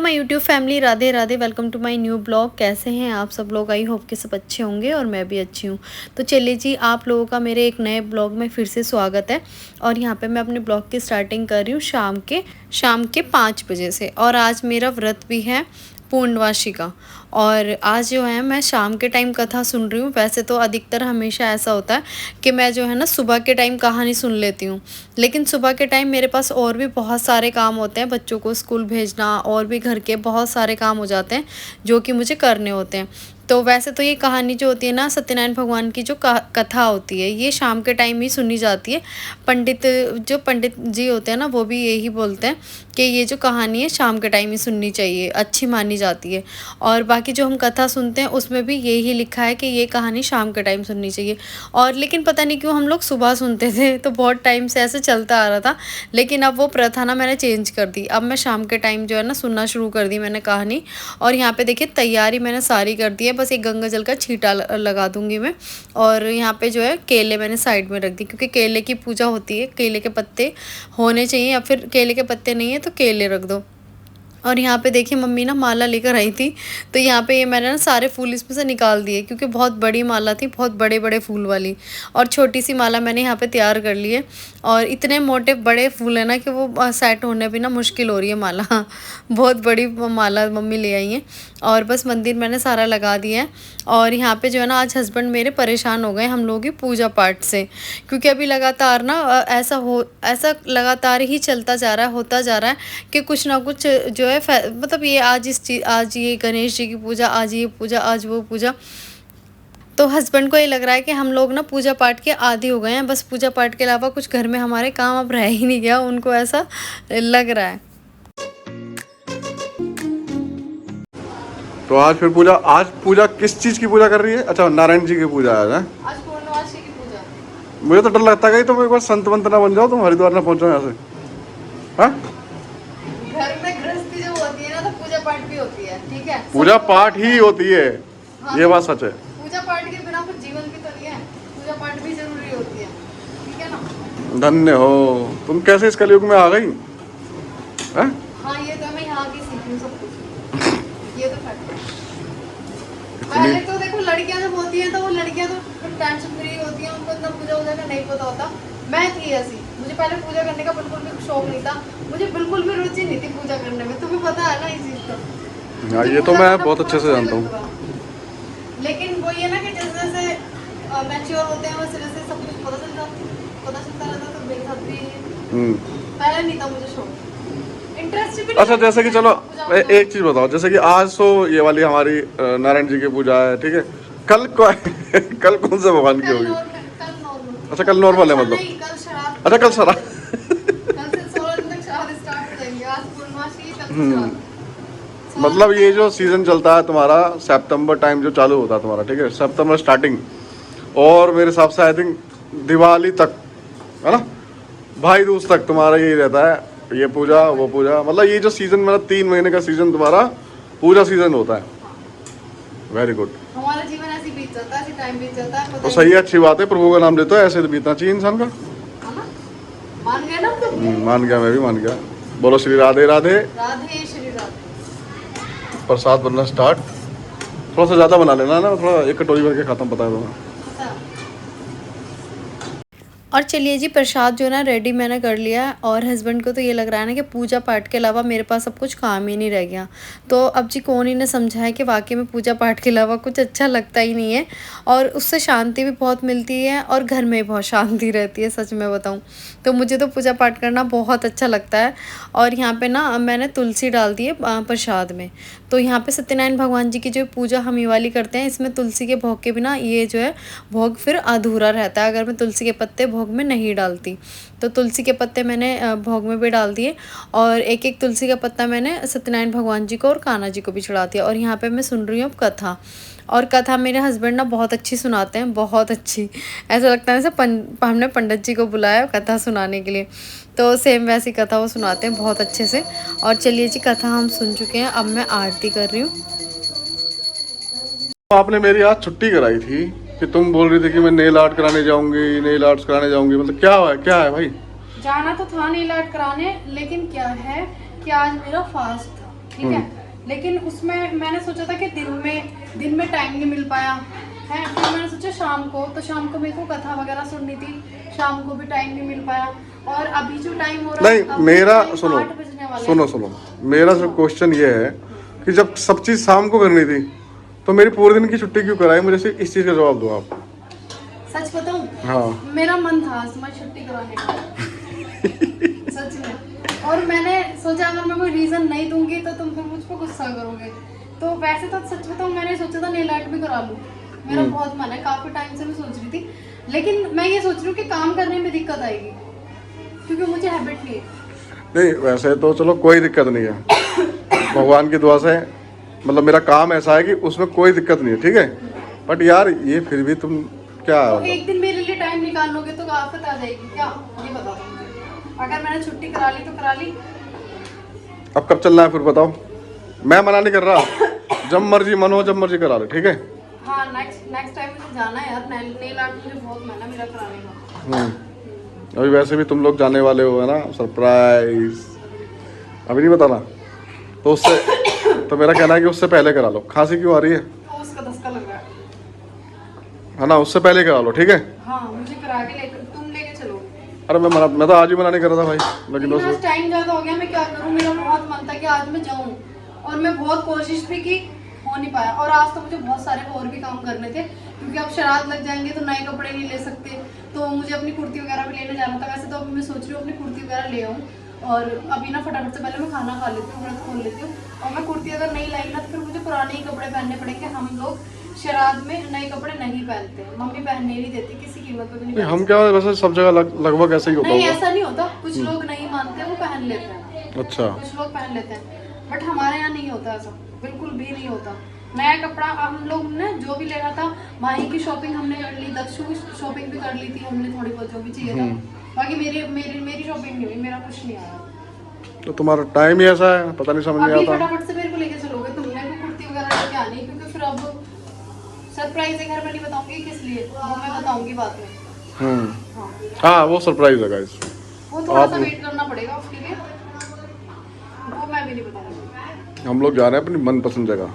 Hello my YouTube family, Radhe Radhe. Welcome to my new blog. कैसे हैं आप सब लोग? आई होप कि सब अच्छे होंगे और मैं भी अच्छी हूँ। तो चलिए जी, आप लोगों का मेरे एक नए ब्लॉग में फिर से स्वागत है। और यहाँ पे मैं अपने ब्लॉग की स्टार्टिंग कर रही हूँ शाम के 5 बजे से। और आज मेरा व्रत भी है पूर्णवासी का। और आज जो है मैं शाम के टाइम कथा सुन रही हूँ। वैसे तो अधिकतर हमेशा ऐसा होता है कि मैं जो है ना सुबह के टाइम कहानी सुन लेती हूँ, लेकिन सुबह के टाइम मेरे पास और भी बहुत सारे काम होते हैं। बच्चों को स्कूल भेजना और भी घर के बहुत सारे काम हो जाते हैं जो कि मुझे करने होते हैं। तो वैसे तो ये कहानी जो होती है ना, सत्यनारायण भगवान की जो कथा होती है, ये शाम के टाइम ही सुनी जाती है। पंडित जी होते हैं ना, वो भी यही बोलते हैं कि ये जो कहानी है शाम के टाइम ही सुननी चाहिए, अच्छी मानी जाती है। और बाकी जो हम कथा सुनते हैं उसमें भी यही लिखा है कि ये कहानी शाम के टाइम सुननी चाहिए। और लेकिन पता नहीं क्यों हम लोग सुबह सुनते थे, तो बहुत टाइम से ऐसे चलता आ रहा था। लेकिन अब वो प्रथा ना मैंने चेंज कर दी। अब मैं शाम के टाइम जो है ना सुनना शुरू कर दी मैंने कहानी। और यहाँ पे देखिए तैयारी मैंने सारी कर दी है, बस एक गंगा जल का छींटा लगा दूंगी मैं। और यहाँ पे जो है केले मैंने साइड में रख दी, क्योंकि केले की पूजा होती है, केले के पत्ते होने चाहिए, या फिर केले के पत्ते नहीं है तो केले रख दो। और यहाँ पे देखिए मम्मी ना माला लेकर आई थी, तो यहाँ पे ये मैंने ना सारे फूल इसमें से निकाल दिए, क्योंकि बहुत बड़ी माला थी, बहुत बड़े बड़े फूल वाली। और छोटी सी माला मैंने यहाँ पे तैयार कर ली है। और इतने मोटे बड़े फूल है ना कि वो सेट होने भी ना मुश्किल हो रही है माला। बहुत बड़ी माला मम्मी ले आई है। और बस मंदिर मैंने सारा लगा दिया है। और यहाँ पे जो है ना आज हस्बैंड मेरे परेशान हो गए हम लोगों की पूजा पाठ से, क्योंकि अभी लगातार ना ऐसा लगातार ही चलता जा रहा है, होता जा रहा है कि कुछ ना कुछ जो है मतलब ये आज ये गणेश जी की पूजा, आज ये पूजा, आज वो पूजा। तो हस्बैंड को ये लग रहा है कि हम लोग ना पूजा पाठ के आदी हो गए हैं, बस पूजा पाठ के अलावा कुछ घर में हमारे काम अब रह ही नहीं गया, उनको ऐसा लग रहा है। तो आज पूजा किस चीज की पूजा कर रही है? अच्छा, नारायण जी की पूजा है। आज पूर्णवासी की पूजा। मुझे तो डर लगता है कि तुम एक बार संत वंत ना बन जाओ, तुम हरिद्वार ना पहुंचो यहाँ से। हाँ, घर में गृहस्थी जो होती है ना, तो पूजा पाठ भी होती है, ठीक है। पूजा पाठ ही होती है। हाँ, ये बात सच है। पूजा पाठ के बिना कुछ जीवन भी तो नहीं है, पूजा पाठ भी जरूरी होती है, ठीक है ना। धन्य हो तुम, कैसे इस कलयुग में आ गई? हाँ, हाँ, ये तो मैं यहाँ की सीखी हूँ सब कुछ। ये तो फैक्ट है। पहले तो देखो लड़कियां जब होती हैं तो वो लड़कियां तो टेंशन फ्री होती हैं, उनको इतना पूजा वूजा का नहीं पता होता। मैं थी ऐसी, मुझे पहले पूजा करने का बिल्कुल भी शौक नहीं था, मुझे बिल्कुल भी रुचि नहीं थी पूजा करने में। तुम्हें पता है ना इस चीज का। हाँ, ये तो मैं बहुत अच्छे से जानता हूँ। लेकिन वो ये ना कि जैसे जैसे मैच्योर होते हैं वैसे वैसे सब कुछ पता चलता रहता। तो मेरे साथ भी पहले नहीं था मुझे शौक, इंटरेस्ट भी। अच्छा, जैसे कि चलो एक चीज बताओ, जैसे कि आज तो ये वाली हमारी नारायण जी की पूजा है, ठीक है। कल कल कौन से भगवान की होगी? अच्छा, कल नॉर्मल है मतलब। अच्छा, कल शराब। मतलब ये जो सीजन चलता है तुम्हारा, सितंबर टाइम जो चालू होता है तुम्हारा, ठीक है, सितंबर स्टार्टिंग, और मेरे हिसाब से आई थिंक दिवाली तक, है ना, भाई दूज तक तुम्हारा यही रहता है, ये पूजा वो पूजा। मतलब ये जो सीजन, मतलब 3 महीने का सीजन तुम्हारा पूजा सीजन होता है। Very good. हमारा जीवन ऐसे बीत जाता है, ऐसे टाइम बीत जाता है। तो सही है, अच्छी बात है, प्रभु का नाम लेते हो, ऐसे तो बीतना चाहिए इंसान का। मान गए ना तो? मान गया, मैं भी मान गया। बोलो श्री राधे राधे। राधे श्री राधे। प्रसाद बनना स्टार्ट। थोड़ा सा ज़्यादा बना लेना ना, थोड़ा एक कटोरी भर के खत्म, पता है तुम्हें। और चलिए जी, प्रसाद जो है ना रेडी मैंने कर लिया है। और हस्बैंड को तो ये लग रहा है ना कि पूजा पाठ के अलावा मेरे पास अब कुछ काम ही नहीं रह गया। तो अब जी कौन ही ने समझा है कि वाकई में पूजा पाठ के अलावा कुछ अच्छा लगता ही नहीं है, और उससे शांति भी बहुत मिलती है और घर में बहुत शांति रहती है, सच में बताऊँ तो। मुझे तो पूजा पाठ करना बहुत अच्छा लगता है। और यहाँ पे ना मैंने तुलसी डाल दी है प्रसाद में। तो यहाँ पे सत्यनारायण भगवान जी की जो पूजा हम ये वाली करते हैं, इसमें तुलसी के भोग के बिना ये जो है भोग फिर अधूरा रहता है, अगर मैं तुलसी के पत्ते भोग में नहीं डालती। तो तुलसी के पत्ते मैंने भोग में भी डाल दिए, और एक एक तुलसी का पत्ता मैंने सत्यनारायण भगवान जी को और कान्हा जी को भी चढ़ा दिया। और यहाँ पे मैं सुन रही हूँ अब कथा। और कथा मेरे हस्बैंड ना बहुत अच्छी सुनाते हैं, बहुत अच्छी। ऐसा लगता है जैसे हमने पंडित जी को बुलाया कथा सुनाने के लिए, तो सेम वैसी कथा वो सुनाते हैं बहुत अच्छे से। और चलिए जी, कथा हम सुन चुके हैं, अब मैं आरती कर रही हूँ। आपने मेरी आज छुट्टी कराई थी कि तुम बोल रही थी कि मैं नेल आर्ट कराने जाऊंगी, नेल आर्ट्स कराने जाऊंगी, मतलब क्या है भाई? जाना तो था नेल आर्ट कराने, लेकिन क्या है कि आज मेरा फास्ट था। ठीक है। लेकिन उसमें मैंने सोचा था कि दिन में टाइम नहीं मिल पाया है, फिर मैंने सोचा शाम को, तो शाम को मेरे को कथा वगैरह सुननी थी, शाम को भी टाइम नहीं मिल पाया। और अभी जो टाइम हो रहा है, नहीं मेरा सुनो 8 बजने वाले सुनो सुनो, मेरा जो क्वेश्चन ये है कि जब सब चीज़ शाम को करनी थी तो मेरी पूरे दिन की छुट्टी क्यों कराई? मुझे सिर्फ इस चीज़ का जवाब दो आप। सच बताऊं, हाँ मेरा मन था आज मैं छुट्टी कराने का सच में। और मैंने सोचा अगर मैं कोई रीजन नहीं दूंगी तो तुम फिर मुझ पर गुस्सा करोगे। तो वैसे तो सच बताऊं, मैंने सोचा था नेल आर्ट भी करा लूं, मेरा बहुत मन है, काफी टाइम से मैं सोच रही थी। लेकिन मैं ये सोच रही हूँ कि काम करने में दिक्कत आएगी, क्योंकि मुझे हैबिट नहीं है। नहीं वैसे तो चलो कोई दिक्कत नहीं है, भगवान की दुआ से मतलब मेरा काम ऐसा है कि उसमें कोई दिक्कत नहीं है, ठीक है। बट यार ये फिर भी तुम क्या तो एक दिन मेरे लिए टाइम निकाल लोगे तो आफत आ जाएगी क्या, ये बता दो मुझे। अगर मैंने छुट्टी करा ली तो करा ली। अब कब चलना है फिर बताओ? मैं मना नहीं कर रहा, जब मर्जी मन हो जब मर्जी करा लो, ठीक है। हाँ नेक्स्ट टाइम मुझे जाना है यार, नेल आर्ट मुझे बहुत मन है मेरा कराने का। अभी वैसे भी तुम लोग जाने वाले हो है ना, सरप्राइज अभी नहीं बताना, तो उससे तो मेरा कहना है कि उससे पहले करा लो। खांसी क्यों आ रही है? तो उसका दस्का लग रहा है ना, उससे पहले करा लो, ठीक है। हाँ मुझे करा के लेकर तुम लेके चलो। अरे मैं तो आज ही मना नहीं कर रहा था भाई, लेकिन लेकिन आज बस टाइम ज्यादा हो गया, मैं क्या करूँ, मेरा बहुत मन था कि आज मैं जाऊँ, और मैं बहुत कोशिश भी की, हो नहीं पाया। और आज तो मुझे बहुत सारे और भी काम करने थे, क्योंकि अब श्राद्ध लग जाएंगे तो नए कपड़े नहीं ले सकते, तो मुझे अपनी कुर्ती वगैरह भी लेने जाना था। वैसे तो अभी मैं सोच रही हूँ अपनी कुर्ती वगैरह ले आऊँ, और अभी ना फटाफट से पहले मैं खाना खा लेती हूँ, व्रत खोल लेती हूँ। और मैं कुर्ती अगर नहीं लाई ना तो फिर मुझे पुराने ही कपड़े पहनने पड़ेंगे। हम लोग श्राद्ध में नए कपड़े नहीं पहनते, मम्मी पहनने नहीं देती, किसी कीमत पर भी नहीं हम पहनते। क्या वैसे सब जगह लगभग ऐसा ही होता नहीं होगा। ऐसा नहीं होता, कुछ लोग नहीं मानते वो पहन लेते हैं, अच्छा कुछ लोग पहन लेते हैं, बट हमारे यहाँ नहीं होता ऐसा, बिल्कुल भी नहीं होता। नया कपड़ा हम लोग ने जो भी लेना था, माही की शॉपिंग हमने कर ली, दक्षु की शॉपिंग भी कर ली थी हमने, थोड़ी बहुत जो भी चाहिए था। बाकी मेरी मेरी मेरी शॉपिंग नहीं हुई, मेरा कुछ नहीं आया। तो तुम्हारा टाइम ही ऐसा है, पता नहीं समझ अभी नहीं आता। फटाफट से मेरे को लेके चलोगे, तुमने भी कुर्ती वगैरह लेके आनी है, क्योंकि फिर अब सरप्राइज है, घर में नहीं बताऊंगी किस लिए, वो मैं बताऊंगी बाद में। हाँ हाँ वो सरप्राइज है गाइस, वो थोड़ा सा वेट करना पड़ेगा उसके लिए, वो मैं भी नहीं बताऊंगी। हम लोग जा रहे हैं अपनी मनपसंद जगह,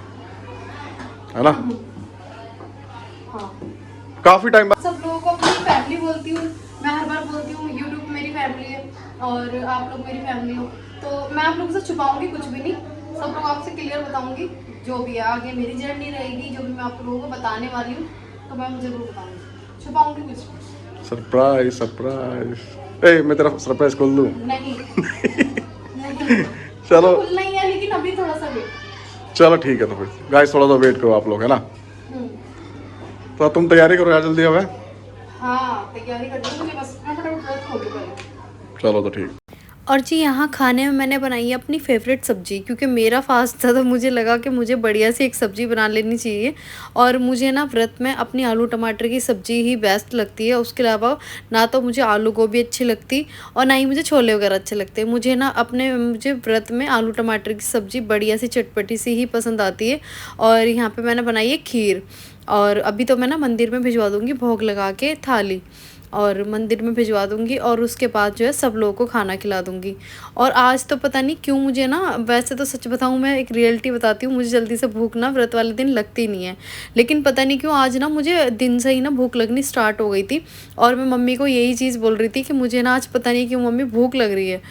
है ना। हाँ काफी टाइम बाद सब लोगों को अपनी फैमिली बोलती हूँ, मैं हर बार बोलती हूँ यूट्यूब मेरी फैमिली है और आप लोग मेरी फैमिली हो, तो मैं आप लोगों से छुपाऊंगी कुछ भी नहीं, सब लोग आपसे क्लियर बताऊंगी जो भी है। आगे मेरी जर्नी रहेगी, जो भी मैं आप लोगों को बताने वाली हूँ तो मैं जरूर बताऊंगी, छुपाऊंगी कुछ नहीं। सरप्राइज सरप्राइज ए मैं तेरा सरप्राइज खोल दूं? नहीं नहीं चलो खुलना ही है, लेकिन अभी थोड़ा सा वेट। चलो ठीक है, तो फिर गाइस थोड़ा सा वेट करो आप लोग, है ना। तो तुम तैयारी करो यार जल्दी अब, है। हाँ तैयारी कर दी मुझे, बस मैं फटाफट व्रत खोल दूँ पहले। चलो तो ठीक। और जी यहाँ खाने में मैंने बनाई है अपनी फेवरेट सब्ज़ी, क्योंकि मेरा फास्ट था तो मुझे लगा कि मुझे बढ़िया सी एक सब्ज़ी बना लेनी चाहिए। और मुझे ना व्रत में अपनी आलू टमाटर की सब्ज़ी ही बेस्ट लगती है, उसके अलावा ना तो मुझे आलू गोभी अच्छी लगती और ना ही मुझे छोले वगैरह अच्छे लगते। मुझे व्रत में आलू टमाटर की सब्ज़ी बढ़िया सी चटपटी सी ही पसंद आती है। और यहाँ पर मैंने बनाई है खीर, और अभी तो मैं ना मंदिर में भिजवा दूँगी भोग लगा के थाली, और मंदिर में भिजवा दूँगी और उसके बाद जो है सब लोगों को खाना खिला दूँगी। और आज तो पता नहीं क्यों मुझे ना, वैसे तो सच बताऊँ मैं एक रियलिटी बताती हूँ, मुझे जल्दी से भूख ना व्रत वाले दिन लगती नहीं है, लेकिन पता नहीं क्यों आज ना मुझे दिन से ही ना भूख लगनी स्टार्ट हो गई थी। और मैं मम्मी को यही चीज़ बोल रही थी कि मुझे ना आज पता नहीं क्यों मम्मी भूख लग रही है।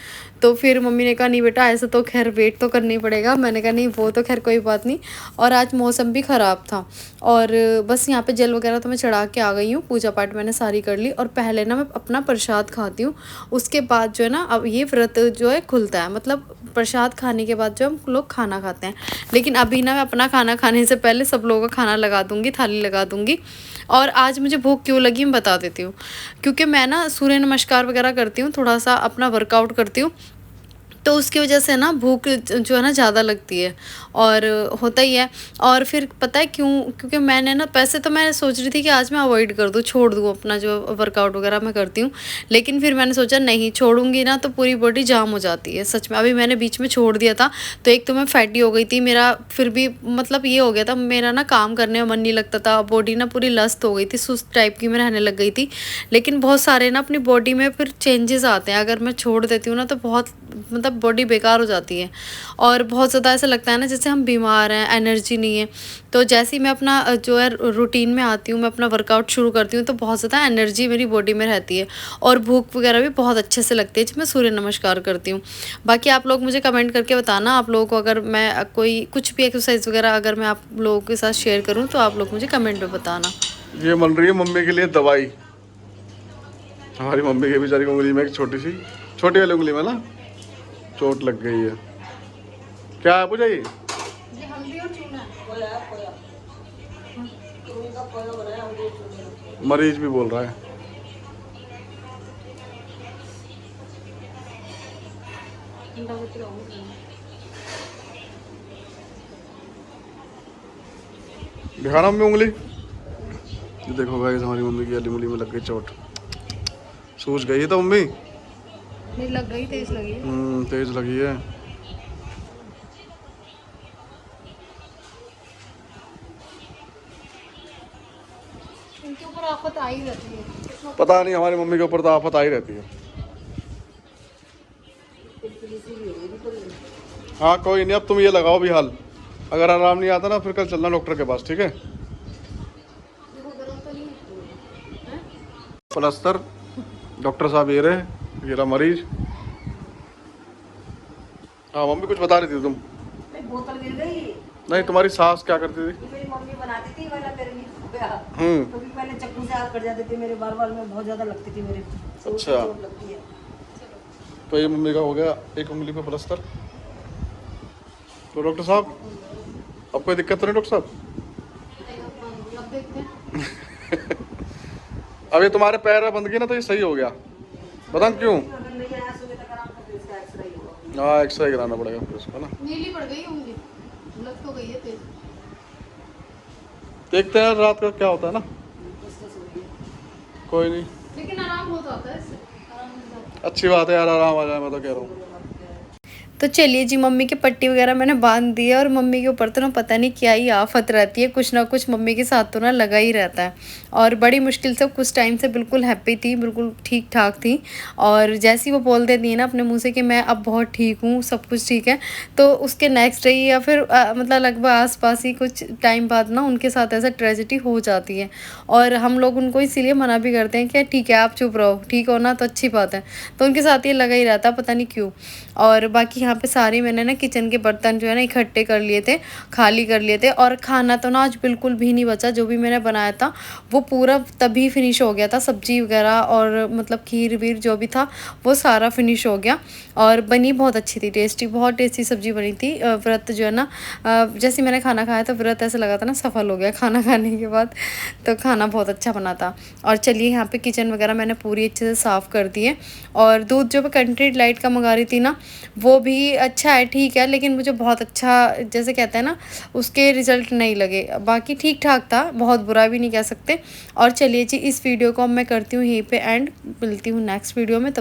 तो फिर मम्मी ने कहा नहीं बेटा ऐसा तो खैर वेट तो करना ही पड़ेगा। मैंने कहा नहीं वो तो खैर कोई बात नहीं। और आज मौसम भी ख़राब था, और बस यहाँ पे जल वगैरह तो मैं चढ़ा के आ गई हूँ, पूजा पाठ मैंने सारी कर ली। और पहले ना मैं अपना प्रसाद खाती हूँ, उसके बाद जो है ना अब ये व्रत जो है खुलता है, मतलब प्रसाद खाने के बाद जो हम लोग खाना खाते हैं। लेकिन अभी ना मैं अपना खाना खाने से पहले सब लोगों का खाना लगा दूँगी, थाली लगा दूँगी। और आज मुझे भूख क्यों लगी मैं बता देती हूँ, क्योंकि मैं ना सूर्य नमस्कार वगैरह करती हूँ, थोड़ा सा अपना वर्कआउट करती हूँ, तो उसकी वजह से ना भूख जो है ना ज़्यादा लगती है, और होता ही है। और फिर पता है क्यों, क्योंकि मैंने ना पैसे तो मैं सोच रही थी कि आज मैं अवॉइड कर दूँ, छोड़ दूँ अपना जो वर्कआउट वगैरह मैं करती हूँ, लेकिन फिर मैंने सोचा नहीं छोड़ूंगी ना तो पूरी बॉडी जाम हो जाती है सच में। अभी मैंने बीच में छोड़ दिया था तो एक तो मैं फैटी हो गई थी, मेरा फिर भी मतलब ये हो गया था, मेरा ना काम करने में मन नहीं लगता था, बॉडी ना पूरी लस्त हो गई थी, सुस्त टाइप की मैं रहने लग गई थी। लेकिन बहुत सारे ना अपनी बॉडी में फिर चेंजेस आते हैं, अगर मैं छोड़ देती हूँ ना तो बहुत मतलब बॉडी बेकार हो जाती है और बहुत ज़्यादा ऐसा लगता है ना जैसे हम बीमार हैं, एनर्जी नहीं है। तो जैसे ही मैं अपना जो है रूटीन में आती हूँ, मैं अपना वर्कआउट शुरू करती हूँ तो बहुत ज़्यादा एनर्जी मेरी बॉडी में रहती है और भूख वगैरह भी बहुत अच्छे से लगती है जब मैं सूर्य नमस्कार करती हूँ। बाकी आप लोग मुझे कमेंट करके बताना आप लोगों को, अगर मैं कोई कुछ भी एक्सरसाइज वगैरह अगर मैं आप लोगों के साथ शेयर करूँ तो आप लोग मुझे कमेंट में बताना। ये बन रही है मम्मी के लिए दवाई। हमारी मम्मी के बेचारी उंगली में एक छोटी वाली उंगली में ना चोट लग गई है। क्या है पूजा ये? मरीज भी बोल रहा है। दिखाना मम्मी उंगली। ये देखो गाइस, हमारी मम्मी की उंगली में लग गई चोट। सूज गई है तो मम्मी? नहीं लग गई, तेज लगी है। तेज लगी है। इनके ऊपर आफत आई रहती है। पता नहीं, हमारी मम्मी के ऊपर तो आफत आई रहती है। हाँ कोई नहीं, अब तुम ये लगाओ भी हाल, अगर आराम नहीं आता ना फिर कल चलना डॉक्टर के पास, ठीक है? प्लास्टर डॉक्टर साहब ये रहे, ये रहा मरीज। हाँ मम्मी कुछ बता रही थी तुम? बोतल गिर गई। नहीं, तुम्हारी सास क्या करती थी? मेरी मम्मी बनाती थी, वाला मेरे लिए हो गया। हम्म। तो भी पहले चक्कू से हाथ कट जाते थे मेरे, बार में बहुत ज्यादा लगती थी मेरे। अच्छा। चोट लगती है। तो ये मम्मी का हो गया एक उंगली पे प्लास्टर। तो डॉक्टर साहब अब कोई दिक्कत तो नहीं डॉक्टर साहब? अब देखते हैं। अब ये तुम्हारे पैर बंद गए ना तो ये सही हो गया, पता नहीं क्यों। अगर नहीं आया सुबह तक आराम करते इसका एक्सरे ही होगा। हाँ एक्सरे कराना पड़ेगा फिर उसका ना। नीली पड़ गई होंगी, लग तो गई है तेज। देखते हैं रात का क्या होता है ना। कोई नहीं, लेकिन आराम हो जाता है इससे, आराम हो जाता है। अच्छी बात है यार, आराम आ जाए, मैं तो कह रहा हूँ। तो चलिए जी, मम्मी की पट्टी वगैरह मैंने बांध दी है और मम्मी के ऊपर तो ना पता नहीं क्या ही आफत रहती है, कुछ ना कुछ मम्मी के साथ तो ना लगा ही रहता है। और बड़ी मुश्किल से कुछ टाइम से बिल्कुल हैप्पी थी, बिल्कुल ठीक ठाक थी। और जैसे ही वो बोल देती है ना अपने मुँह से कि मैं अब बहुत ठीक हूँ, सब कुछ ठीक है, तो उसके नेक्स्ट डे या फिर मतलब लगभग आसपास ही कुछ टाइम बाद ना उनके साथ ऐसा ट्रेजेडी हो जाती है। और हम लोग उनको इसीलिए मना भी करते हैं कि ठीक है आप चुप रहो, ठीक हो ना तो अच्छी बात है। तो उनके साथ ये लगा ही रहता, पता नहीं क्यों। और बाकी यहाँ पे सारे मैंने ना किचन के बर्तन जो है ना इकट्ठे कर लिए थे, खाली कर लिए थे। और खाना तो ना आज बिल्कुल भी नहीं बचा, जो भी मैंने बनाया था वो पूरा तभी फिनिश हो गया था। सब्जी वगैरह और मतलब खीर वीर जो भी था वो सारा फिनिश हो गया। और बनी बहुत अच्छी थी, टेस्टी, बहुत टेस्टी सब्जी बनी थी। व्रत जो है ना, जैसे मैंने खाना खाया तो व्रत ऐसा लगा था ना सफल हो गया खाना खाने के बाद। तो खाना बहुत अच्छा बना था। और चलिए यहाँ पे किचन वगैरह मैंने पूरी अच्छे से साफ़ कर दी है। और दूध जो मैं कंट्री डिलाइट का मंगा रही थी ना वो भी अच्छा है, ठीक है, लेकिन मुझे बहुत अच्छा जैसे कहते हैं ना उसके रिज़ल्ट नहीं लगे। बाकी ठीक ठाक था, बहुत बुरा भी नहीं कह सकते। और चलिए जी, इस वीडियो को मैं करती हूँ यहीं पे एंड, मिलती हूँ नेक्स्ट वीडियो में। तब